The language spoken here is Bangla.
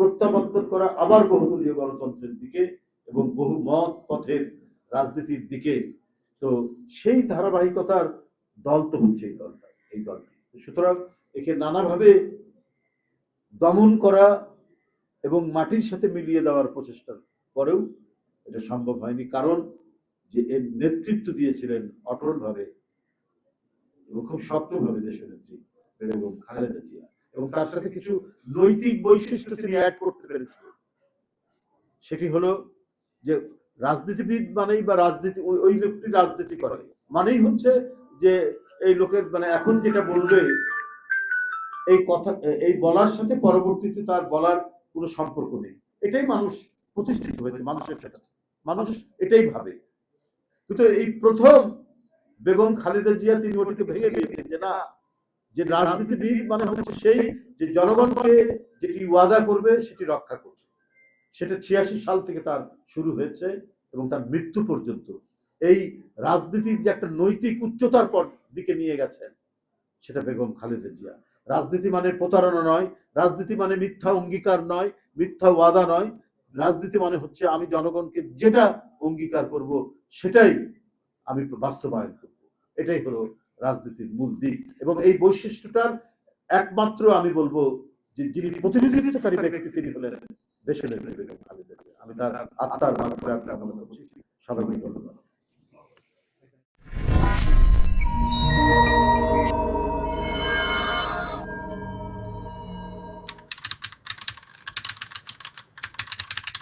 প্রত্যাবর্তন করা আবার বহুদলীয় গণতন্ত্রের দিকে এবং বহু মত পথের রাজনীতির দিকে। তো সেই ধারাবাহিকতার দল তো হচ্ছে এই দলটি। সুতরাং একে নানাভাবে দমন করা এবং মাটির সাথে মিলিয়ে দেওয়ার প্রচেষ্টার পরেও এটা সম্ভব হয়নি, কারণ যে এর নেতৃত্ব দিয়েছিলেন অটলভাবে এবং খুব শক্তভাবে দেশনেত্রী বেগম খালেদা জিয়া, এবং তার সাথে কিছু নৈতিক বৈশিষ্ট্য তিনি অ্যাড করতে পেরেছিলেন। সেটি হলো যে রাজনীতিবিদ মানেই বা রাজনীতি ওই লোকটি রাজনীতি করে মানেই হচ্ছে যে এই লোকের মানে এখন যেটা বলবে এই কথা এই বলার সাথে পরবর্তীতে তার বলার কোনো সম্পর্ক নেই। এটাই মানুষ প্রতিষ্ঠিত হয়েছে মানুষের কাছে, মানুষ এটাই ভাবে। কিন্তু এই প্রথম বেগম খালেদা জিয়া তিনি ওটাকে ভেঙে দিয়েছেন যে না, যে রাজনীতিবিদ মানে হচ্ছে সেই যে জনগণকে যেটি ওয়াদা করবে সেটি রক্ষা করবে। সেটা 86 সাল থেকে তার শুরু হয়েছে এবং তার মৃত্যু পর্যন্ত এই রাজনীতির যে একটা নৈতিক উচ্চতার পর দিকে নিয়ে গেছেন সেটা বেগম খালেদা জিয়া। রাজনীতি মানে প্রতারণা নয়, রাজনীতি মানে মিথ্যা অঙ্গীকার নয়, মিথ্যা ওয়াদা নয়। রাজনীতি মানে হচ্ছে আমি জনগণকে যেটা অঙ্গীকার করব সেটাই আমি বাস্তবায়ন করব। এটাই হলো রাজনীতির মূল দিক। এবং এই বৈশিষ্ট্যটার একমাত্র আমি বলবো যে যিনি প্রতিনিধিত্বকারী ব্যক্তি তিনি হলেন দেশনেত্রী বেগম খালেদা জিয়া। আমি তার আত্মার মাগফিরাত কামনা করছি। সবাইকে ধন্যবাদ।